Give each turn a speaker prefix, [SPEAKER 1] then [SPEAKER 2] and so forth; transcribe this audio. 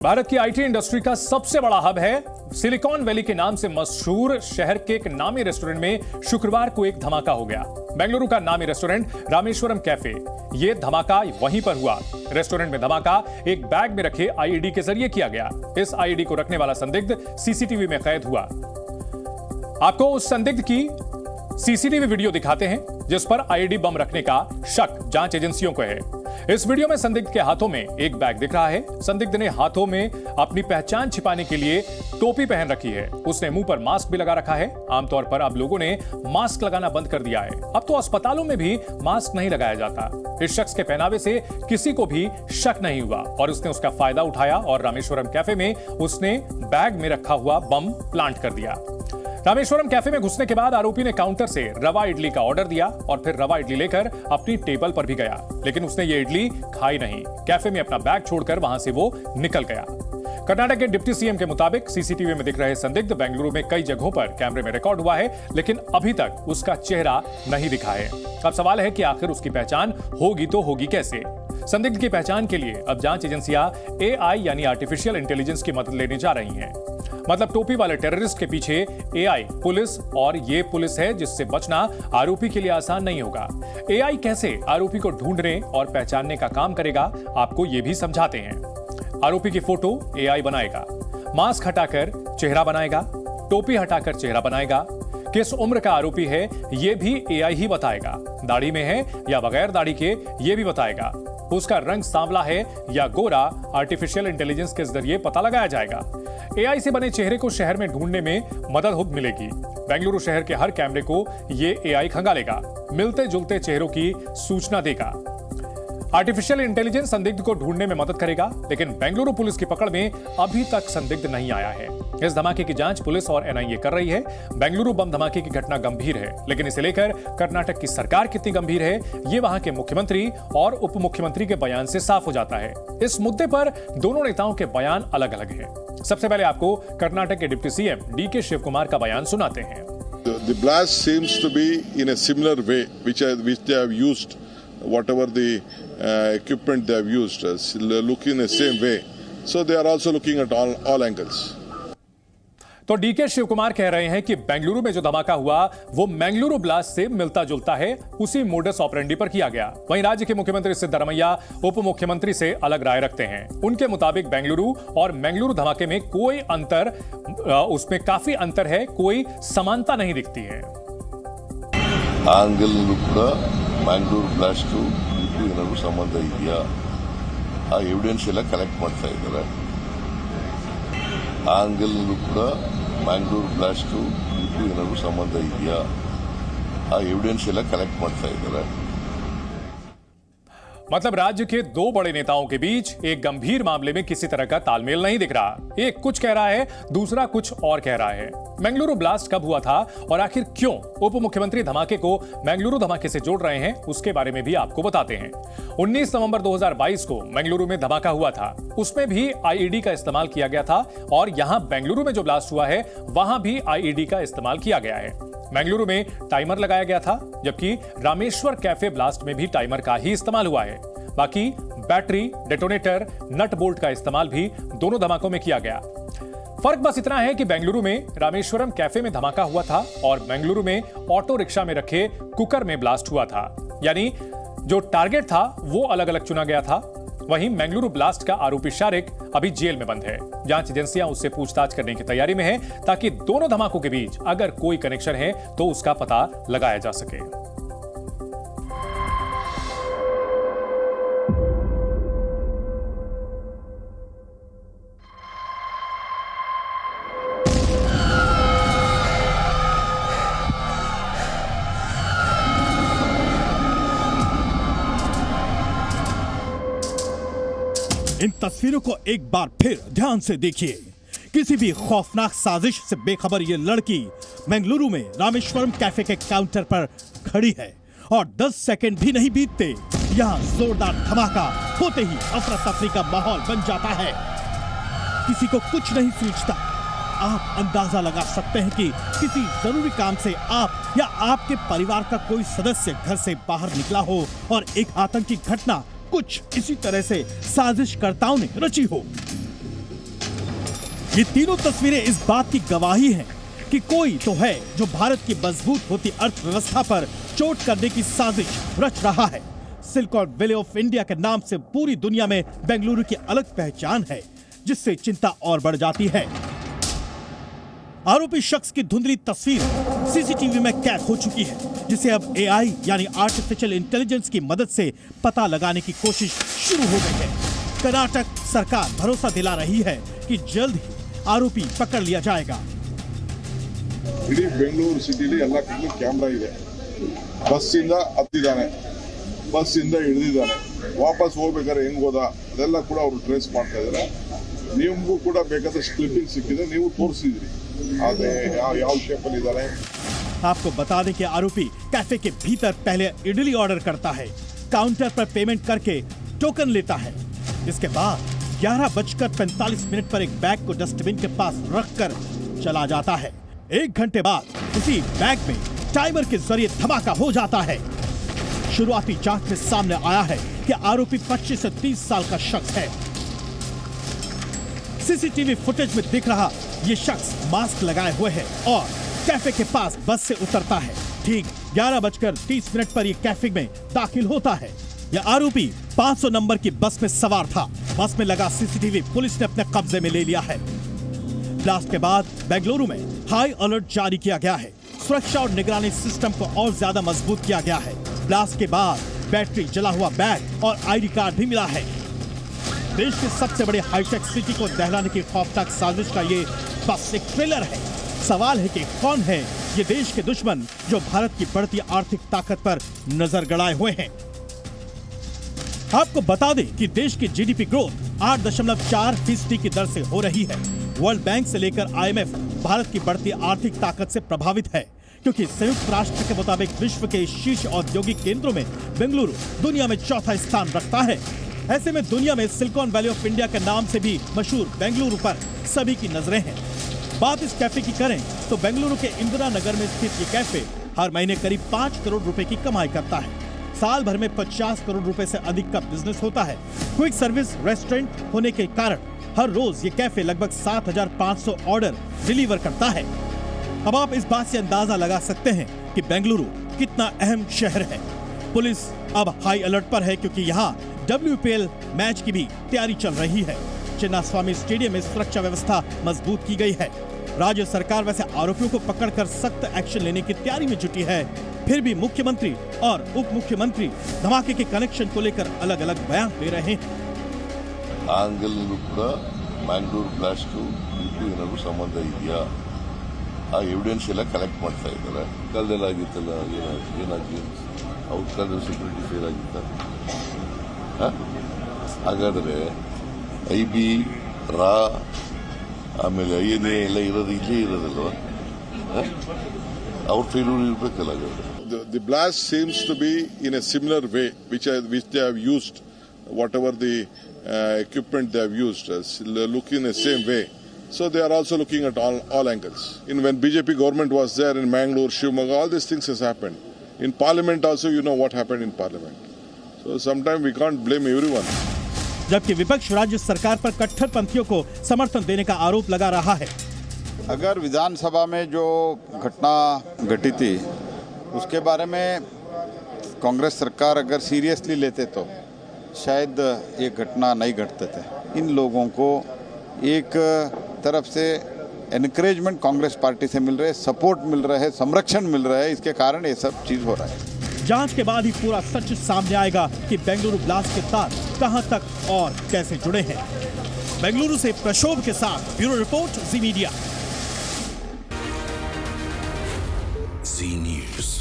[SPEAKER 1] भारत की IT industry का सबसे बड़ा हब है सिलिकॉन वैली के नाम से मशहूर शहर के एक नामी रेस्टोरेंट में शुक्रवार को एक धमाका हो गया। बेंगलुरु का नामी रेस्टोरेंट रामेश्वरम कैफे, ये धमाका वहीं पर हुआ। रेस्टोरेंट में धमाका एक बैग में रखे आईईडी के जरिए किया गया। इस आईईडी को रखने वाला संदिग्ध सीसीटीवी में कैद हुआ। आपको उस संदिग्ध की सीसीटीवी वीडियो दिखाते हैं जिस पर आईईडी बम रखने का शक जांच एजेंसियों को है। इस वीडियो में संदिग्ध के हाथों में एक बैग दिख रहा है। संदिग्ध ने हाथों में अपनी पहचान छिपाने के लिए टोपी पहन रखी है। उसने मुंह पर मास्क भी लगा रखा है। आमतौर पर अब लोगों ने मास्क लगाना बंद कर दिया है। अब तो अस्पतालों में भी मास्क नहीं लगाया जाता। इस शख्स के पहनावे से किसी को भी शक नहीं हुआ और उसने उसका फायदा उठाया और रामेश्वरम कैफे में उसने बैग में रखा हुआ बम प्लांट कर दिया। रामेश्वरम कैफे में घुसने के बाद आरोपी ने काउंटर से रवा इडली का ऑर्डर दिया और फिर रवा इडली लेकर अपनी टेबल पर भी गया, लेकिन उसने ये इडली खाई नहीं। कैफे में अपना बैग छोड़कर वहां से वो निकल गया। कर्नाटक के डिप्टी सीएम के मुताबिक सीसीटीवी में दिख रहे संदिग्ध बेंगलुरु में कई जगहों पर कैमरे में रिकॉर्ड हुआ है, लेकिन अभी तक उसका चेहरा नहीं दिखा है। अब सवाल है कि आखिर उसकी पहचान होगी तो होगी कैसे। संदिग्ध की पहचान के लिए अब जांच एजेंसियां एआई यानी आर्टिफिशियल इंटेलिजेंस की मदद लेने जा रही हैं। मतलब टोपी वाले टेररिस्ट के पीछे एआई पुलिस, और ये पुलिस है जिससे बचना आरोपी के लिए आसान नहीं होगा। एआई कैसे आरोपी को ढूंढने और पहचानने का काम करेगा, आपको ये भी समझाते हैं। आरोपी की फोटो एआई बनाएगा, मास्क हटाकर चेहरा बनाएगा, टोपी हटाकर चेहरा बनाएगा। किस उम्र का आरोपी है ये भी एआई ही बताएगा। दाढ़ी में है या बगैर दाढ़ी के ये भी बताएगा। उसका रंग सांवला है या गोरा, आर्टिफिशियल इंटेलिजेंस के जरिए पता लगाया जाएगा। एआई से बने चेहरे को शहर में ढूंढने में मदद मिलेगी। बेंगलुरु शहर के हर कैमरे को ये एआई खंगालेगा, मिलते जुलते चेहरों की सूचना देगा। आर्टिफिशियल इंटेलिजेंस संदिग्ध को ढूंढने में मदद करेगा, लेकिन बेंगलुरु पुलिस की पकड़ में अभी तक संदिग्ध नहीं आया है। इस धमाके की जांच पुलिस और एनआईए कर रही है। बेंगलुरु बम धमाके की घटना गंभीर है, लेकिन इसे लेकर कर्नाटक की सरकार कितनी गंभीर है ये वहां के मुख्यमंत्री और उप मुख्यमंत्री के बयान से साफ हो जाता है। इस मुद्दे पर दोनों नेताओं के बयान अलग अलग हैं। सबसे पहले आपको कर्नाटक के deputy CM DK Shivakumar का बयान सुनाते हैं।
[SPEAKER 2] The blast seems to be in a similar way, which they have used, whatever the equipment they have used, look in the same way. So they are also looking at all angles.
[SPEAKER 1] तो DK Shiv Kumar कह रहे हैं कि बेंगलुरु में जो धमाका हुआ वो मैंगलुरु ब्लास्ट से मिलता जुलता है, उसी मोडस ऑपरेंडी पर किया गया। वहीं राज्य के मुख्यमंत्री सिद्धरमैया उप मुख्यमंत्री से अलग राय रखते हैं। उनके मुताबिक बेंगलुरु और मैंगलुरु धमाके में कोई अंतर, उसमें काफी अंतर है, कोई समानता नहीं दिखती है।
[SPEAKER 3] ಮ್ಯಾಂಗ್ಳೂರು ಬ್ಲಾಸ್ಟ್ ಇದಕ್ಕೂ ಏನಾದರೂ ಸಂಬಂಧ ಇದೆಯಾ, ಆ ಎವಿಡೆನ್ಸ್ ಎಲ್ಲ ಕಲೆಕ್ಟ್ ಮಾಡ್ತಾ ಇದ್ದಾರೆ. ಆ ಆಂಗಲ್ನಲ್ಲೂ ಕೂಡ ಮ್ಯಾಂಗ್ಳೂರು ಬ್ಲಾಸ್ಟ್ ಇದಕ್ಕೂ ಏನಾದರೂ ಸಂಬಂಧ ಇದೆಯಾ, ಆ ಎವಿಡೆನ್ಸ್ ಎಲ್ಲ ಕಲೆಕ್ಟ್ ಮಾಡ್ತಾ ಇದ್ದಾರೆ.
[SPEAKER 1] मतलब राज्य के दो बड़े नेताओं के बीच एक गंभीर मामले में किसी तरह का तालमेल नहीं दिख रहा। एक कुछ कह रहा है, दूसरा कुछ और कह रहा है। मैंगलुरु ब्लास्ट कब हुआ था और आखिर क्यों उप मुख्यमंत्री धमाके को मैंगलुरु धमाके से जोड़ रहे हैं, उसके बारे में भी आपको बताते हैं। 19 नवंबर 2022 को मैंगलुरु में धमाका हुआ था। उसमें भी आईईडी का इस्तेमाल किया गया था और यहां बेंगलुरु में जो ब्लास्ट हुआ है वहां भी आईईडी का इस्तेमाल किया गया है। बेंगलुरु में टाइमर लगाया गया था, जबकि रामेश्वर कैफे ब्लास्ट में भी टाइमर का ही इस्तेमाल हुआ है। बाकी बैटरी, डेटोनेटर, नट बोल्ट का इस्तेमाल भी दोनों धमाकों में किया गया। फर्क बस इतना है कि बेंगलुरु में रामेश्वरम कैफे में धमाका हुआ था और बेंगलुरु में ऑटो रिक्शा में रखे कुकर में ब्लास्ट हुआ था। यानी जो टारगेट था वो अलग अलग चुना गया था। वहीं मैंगलुरु ब्लास्ट का आरोपी शारिक अभी जेल में बंद है। जांच एजेंसियां उससे पूछताछ करने की तैयारी में है ताकि दोनों धमाकों के बीच अगर कोई कनेक्शन है तो उसका पता लगाया जा सके।
[SPEAKER 4] इन तस्वीरों को एक बार फिर ध्यान से देखिए। किसी भी खौफनाक साजिश से बेखबर ये लड़की बेंगलुरु में रामेश्वरम कैफे के काउंटर पर खड़ी है और 10 सेकंड भी नहीं बीतते यहाँ जोरदार धमाका होते ही अफरा तफरी का माहौल बन जाता है। किसी को कुछ नहीं सूझता। आप अंदाजा लगा सकते हैं कि किसी जरूरी काम से आप या आपके परिवार का कोई सदस्य घर से बाहर निकला हो और एक आतंकी घटना कुछ इसी तरह से साजिशकर्ताओं ने रची हो। ये तीनों तस्वीरें इस बात की गवाही हैं कि कोई तो है जो भारत की मजबूत होती अर्थव्यवस्था पर चोट करने की साजिश रच रहा है। सिलिकॉन वैली ऑफ इंडिया के नाम से पूरी दुनिया में बेंगलुरु की अलग पहचान है, जिससे चिंता और बढ़ जाती है। आरोपी शख्स की धुंधली तस्वीर सीसीटीवी में कैद हो चुकी है, जिसे अब एआई यानी आर्टिफिशियल इंटेलिजेंस की मदद से पता लगाने की कोशिश शुरू हो गई है। कर्नाटक सरकार भरोसा दिला रही है कि जल्द ही आरोपी पकड़ लिया जाएगा।
[SPEAKER 2] ಇಡೀ ಬೆಂಗಳೂರು ಸಿಟಿಲಿ ಎಲ್ಲ ಕಡೆ ಕ್ಯಾಮ್ರಾ ಇದೆ. ಬಸ್ಸಿಂದ ಹತ್ತಿದ್ದಾನೆ, ಬಸ್ಸಿಂದ ಇಳಿದಿದ್ದಾನೆ, ವಾಪಸ್ ಹೋಗ್ಬೇಕಾದ್ರೆ ಹೆಂಗ್ ಹೋದ ಅದೆಲ್ಲ ಕೂಡ ಅವರು ಟ್ರೇಸ್ ಮಾಡ್ತಾ ಇದ್ದಾರೆ. ನಿಮಗೂ ಕೂಡ ಬೇಕಾದಷ್ಟು ಕ್ಲಿಪ್ಪಿಂಗ್ ಸಿಕ್ಕಿದೆ, ನೀವು ತೋರಿಸಿದ್ರಿ ಅದೇ ಯಾವ ಶೇಪಲ್ಲಿ ಇದ್ದಾರೆ.
[SPEAKER 4] आपको बता दें कि आरोपी कैफे के भीतर पहले इडली ऑर्डर करता है, काउंटर पर पेमेंट करके टोकन लेता है। इसके बाद 11:45 पर एक बैग को डस्टबिन के पास रखकर चला जाता है। 1 घंटे बाद उसी बैग में टाइमर के जरिए धमाका हो जाता है। शुरुआती जांच में सामने आया है कि आरोपी 25 से 30 साल का शख्स है। सीसीटीवी फुटेज में दिख रहा ये शख्स मास्क लगाए हुए है और कैफे के पास बस से उतरता है। ठीक 11:30 पर ये कैफे में दाखिल होता है। यह आरोपी 500 नंबर की बस में सवार था। बस में लगा सीसीटीवी पुलिस ने अपने कब्जे में ले लिया है। ब्लास्ट के बाद बेंगलुरु में हाई अलर्ट जारी किया गया है। सुरक्षा और निगरानी सिस्टम को और ज्यादा मजबूत किया गया है। ब्लास्ट के बाद बैटरी, जला हुआ बैग और आईडी कार्ड भी मिला है। देश के सबसे बड़े हाईटेक सिटी को दहलाने की खौफनाक साजिश का ये बस एक ट्रेलर है। सवाल है कि कौन है ये देश के दुश्मन जो भारत की बढ़ती आर्थिक ताकत पर नजर गड़ाए हुए हैं। आपको बता दें कि देश की जीडीपी ग्रोथ 8.4% की दर से हो रही है। वर्ल्ड बैंक से लेकर आईएमएफ भारत की बढ़ती आर्थिक ताकत से प्रभावित है, क्योंकि संयुक्त राष्ट्र के मुताबिक विश्व के शीर्ष औद्योगिक केंद्रों में बेंगलुरु दुनिया में चौथा स्थान रखता है। ऐसे में दुनिया में सिलिकॉन वैली ऑफ इंडिया के नाम से भी मशहूर बेंगलुरु पर सभी की नजरें हैं। बात इस कैफे की करें तो बेंगलुरु के इंदिरा नगर में स्थित ये कैफे हर महीने करीब 5 करोड़ रुपए की कमाई करता है। साल भर में 50 करोड़ रुपए से अधिक का बिजनेस होता है। क्विक सर्विस रेस्टोरेंट होने के कारण हर रोज ये कैफे लगभग 7,500 ऑर्डर डिलीवर करता है। अब आप इस बात से अंदाजा लगा सकते हैं कि बेंगलुरु कितना अहम शहर है। पुलिस अब हाई अलर्ट पर है, क्योंकि यहाँ WPL मैच की भी तैयारी चल रही है। चिन्नास्वामी स्टेडियम में सुरक्षा व्यवस्था मजबूत की गई है। राज्य सरकार वैसे आरोपियों को पकड़कर सख्त एक्शन लेने की तैयारी में जुटी है। फिर भी मुख्यमंत्री और उप मुख्यमंत्री धमाके के कनेक्शन को लेकर अलग अलग बयान दे रहे हैं।
[SPEAKER 3] ಆಂಗಲ್ನಲ್ಲೂ ಕೂಡ ಮ್ಯಾಂಗ್ಳೂರ್ ಬ್ಲಾಸ್ಟು ಇದಕ್ಕೂ ಏನಾದರೂ ಸಂಬಂಧ ಇದೆಯಾ, ಆ ಎವಿಡೆನ್ಸ್ ಎಲ್ಲ ಕಲೆಕ್ಟ್ ಮಾಡ್ತಾ ಇದ್ದಾರೆ. ಕಾಲದಲ್ಲಿ ಆಗಿತ್ತಲ್ಲ, ಏನಾಗಿ ಅವ್ರ ಕಾಲದಲ್ಲಿ ಸೆಕ್ಯೂರಿಟಿ ಫೇಲ್ ಆಗಿತ್ತ. ಹಾಗಾದರೆ IB, ರಾ, ಆಮೇಲೆ INA ಎಲ್ಲ ಇರೋದು ಇಲ್ಲೇ ಇರೋದಲ್ವ, ಅವ್ರ ಫೇಲ್ಯೂರ್ ಇರಬೇಕಲ್ಲ.
[SPEAKER 2] The blast seems to be in a similar way, which they have used, whatever the equipment they have used, looking in the same way. So they are also looking at all angles. When BJP government was there in Mangalore, Shivamogga, all these things has happened. In Parliament also, you know what happened in Parliament. So sometimes we can't blame everyone.
[SPEAKER 4] जबकि विपक्ष राज्य सरकार पर कट्टरपंथियों को समर्थन देने का आरोप लगा रहा है।
[SPEAKER 5] अगर विधानसभा में जो घटना घटी थी उसके बारे में कांग्रेस सरकार अगर सीरियसली लेते तो शायद ये घटना नहीं घटते थे। इन लोगों को एक तरफ से एनकरेजमेंट कांग्रेस पार्टी से मिल रहे है, सपोर्ट मिल रहा है, संरक्षण मिल रहा है, इसके कारण ये सब चीज हो रहा है।
[SPEAKER 4] जांच के बाद ही पूरा सच सामने आएगा कि बेंगलुरु ब्लास्ट के तार कहां तक और कैसे जुड़े हैं। बेंगलुरु से प्रशोभ के साथ ब्यूरो रिपोर्ट, जी मीडिया।
[SPEAKER 6] जी न्यूज़।